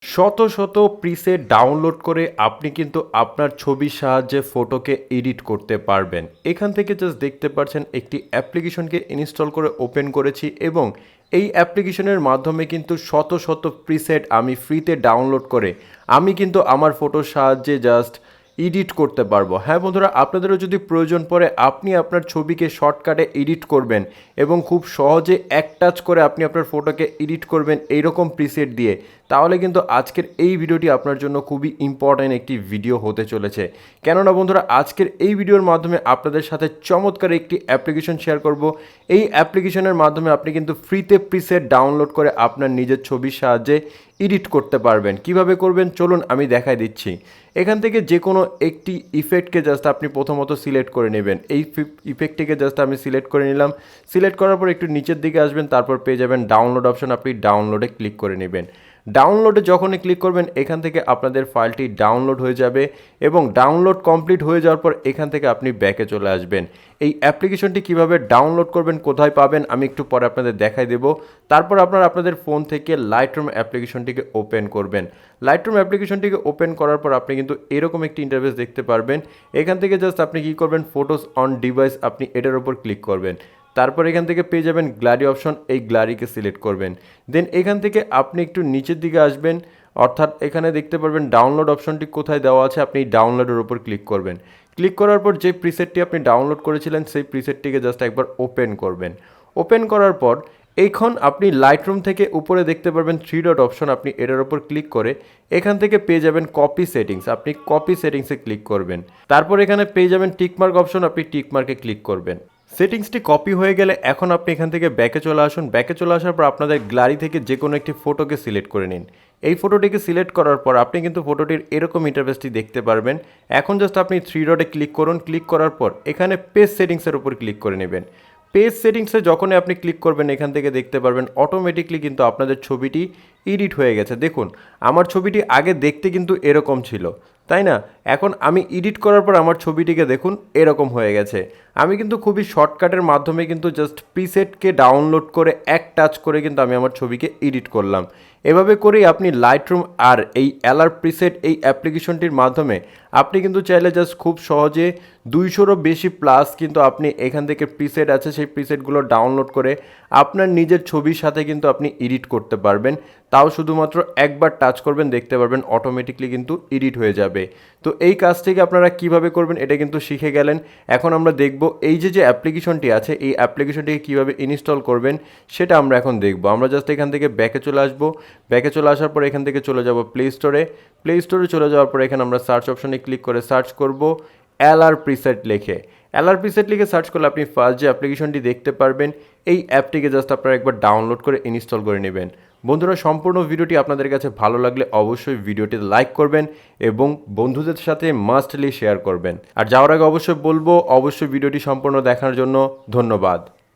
শত শত preset download করে আপনি কিন্তু আপনার ছবির সাহায্যে ফটোকে এডিট করতে পারবেন। এখান থেকে জাস্ট দেখতে পাচ্ছেন একটি অ্যাপ্লিকেশনকে ইনস্টল করে ওপেন করেছি এবং এই অ্যাপ্লিকেশনের মাধ্যমে কিন্তু শত শত প্রিসেট আমি ফ্রিতে ডাউনলোড করে আমি কিন্তু আমার ফটোর সাহায্যে জাস্ট এডিট করতে পারবো। হ্যাঁ বন্ধুরা, আপনাদেরও যদি প্রয়োজন পড়ে আপনি আপনার ছবিকে শর্টকাটে এডিট করবেন এবং খুব সহজে এক টাচ করে আপনি আপনার ফটোকে এডিট করবেন এইরকম প্রিসেট দিয়ে, তাহলে কিন্তু আজকের এই ভিডিওটি আপনার জন্য খুবই ইম্পর্ট্যান্ট একটি ভিডিও হতে চলেছে। কেননা বন্ধুরা, আজকের এই ভিডিওর মাধ্যমে আপনাদের সাথে চমৎকার একটি অ্যাপ্লিকেশন শেয়ার করব। এই অ্যাপ্লিকেশনের মাধ্যমে আপনি কিন্তু ফ্রিতে প্রিসেট ডাউনলোড করে আপনার নিজের ছবির সাহায্যে এডিট করতে পারবেন। কিভাবে করবেন চলুন আমি দেখাই দিচ্ছি। এখান থেকে যে কোনো একটি ইফেক্টকে জাস্ট আপনি প্রথমত সিলেক্ট করে নেবেন। এই ইফেক্টটিকে জাস্ট আমি সিলেক্ট করে নিলাম। সিলেক্ট করার পর একটু নিচের দিকে আসবেন, তারপর পেয়ে যাবেন ডাউনলোড অপশন। আপনি ডাউনলোডে ক্লিক করে নেবেন। ডাউনলোডে যখনই ক্লিক করবেন এখান থেকে আপনাদের ফাইলটি ডাউনলোড হয়ে যাবে এবং ডাউনলোড কমপ্লিট হয়ে যাওয়ার পর এখান থেকে আপনি ব্যাকে চলে আসবেন। এই অ্যাপ্লিকেশনটি কিভাবে ডাউনলোড করবেন, কোথায় পাবেন আমি একটু পরে আপনাদের দেখাই দেব। তারপর আপনারা আপনাদের ফোন থেকে লাইটরুম অ্যাপ্লিকেশনটিকে ওপেন করবেন। লাইটরুম অ্যাপ্লিকেশনটিকে ওপেন করার পর আপনি কিন্তু এরকম একটি ইন্টারফেস দেখতে পারবেন। এখান থেকে জাস্ট আপনি কী করবেন, ফটোস অন ডিভাইস আপনি এটার উপর ক্লিক করবেন। তারপর এখান থেকে পেয়ে যাবেন গ্যালারি অপশন, এই গ্যালারিকে সিলেক্ট করবেন। দেন এখান থেকে আপনি একটু নিচের দিকে আসবেন, অর্থাৎ এখানে দেখতে পারবেন ডাউনলোড অপশনটি কোথায় দেওয়া আছে, আপনি ডাউনলোডের উপর ক্লিক করবেন। ক্লিক করার পর যে প্রিসেটটি আপনি ডাউনলোড করেছিলেন সেই প্রিসেটটিকে জাস্ট একবার ওপেন করবেন। ওপেন করার পর এখন আপনি লাইটরুম থেকে উপরে দেখতে পারবেন 3 ডট অপশন, আপনি এটার উপর ক্লিক করে এখান থেকে পেয়ে যাবেন কপি সেটিংস, আপনি কপি সেটিংসে ক্লিক করবেন। তারপর এখানে পেয়ে যাবেন টিকমার্ক অপশন, আপনি টিকমার্কে ক্লিক করবেন। সেটিংসটি কপি হয়ে গেলে এখন আপনি এখান থেকে ব্যাকে চলে আসুন। ব্যাকে চলে আসার পর আপনাদের গ্যালারি থেকে যে কোনো একটি ফটোকে সিলেক্ট করে নিন। এই ফটোটিকে সিলেক্ট করার পর আপনি কিন্তু ফটোটির এরকম ইন্টারফেসটি দেখতে পারবেন। এখন জাস্ট আপনি 3 ডটে ক্লিক করুন। ক্লিক করার পর এখানে পেজ সেটিংসের উপর ক্লিক করে নেবেন। পেজ সেটিংসে যখনই আপনি ক্লিক করবেন এখান থেকে দেখতে পারবেন অটোমেটিকলি কিন্তু আপনাদের ছবিটি এডিট হয়ে গেছে। দেখুন আমার ছবিটি আগে দেখতে কিন্তু এরকম ছিল, তাই না? এখন আমি এডিট করার পর আমার ছবিটিকে দেখুন এরকম হয়ে গেছে। আমি কিন্তু খুবই শর্টকাটের মাধ্যমে কিন্তু জাস্ট প্রিসেটকে ডাউনলোড করে এক টাচ করে কিন্তু আমি আমার ছবিকে এডিট করলাম। এভাবে করেই আপনি লাইটরুম আর এই এলআর প্রিসেট এই অ্যাপ্লিকেশনটির মাধ্যমে আপনি কিন্তু চাইলে জাস্ট খুব সহজে 200রও বেশি প্লাস কিন্তু আপনি এখান থেকে প্রিসেট আছে সেই প্রিসেটগুলো ডাউনলোড করে আপনার নিজের ছবির সাথে কিন্তু আপনি এডিট করতে পারবেন। তাও শুধুমাত্র একবার টাচ করবেন, দেখতে পারবেন অটোমেটিকলি কিন্তু এডিট হয়ে যাবে। তো এই কাজটিকে আপনারা কিভাবে করবেন এটা কিন্তু শিখে গেলেন। এখন আমরা দেখব এই যে অ্যাপ্লিকেশনটি আছে এই অ্যাপ্লিকেশনটিকে কীভাবে ইনস্টল করবেন সেটা আমরা এখন দেখব। আমরা জাস্ট এখান থেকে ব্যাকে চলে আসবো। ব্যাকে চলে আসার পর এখান থেকে চলে যাব প্লে স্টোরে। প্লে স্টোরে চলে যাওয়ার পর এখানে আমরা সার্চ অপশনে ক্লিক করে সার্চ করব এলআর প্রিসেট লিখে। এলআর প্রিসেট লিখে সার্চ করলে আপনি ফার্স্ট যে অ্যাপ্লিকেশনটি দেখতে পারবেন এই অ্যাপটিকে জাস্ট আপনারা একবার ডাউনলোড করে ইনস্টল করে নেবেন। বন্ধুরা, সম্পূর্ণ ভিডিওটি আপনাদের কাছে ভালো লাগলে অবশ্যই ভিডিওটি লাইক করবেন এবং বন্ধুদের সাথে মাস্টলি শেয়ার করবেন। আর যাওয়ার আগে অবশ্যই বলবো অবশ্যই ভিডিওটি সম্পূর্ণ দেখার জন্য ধন্যবাদ।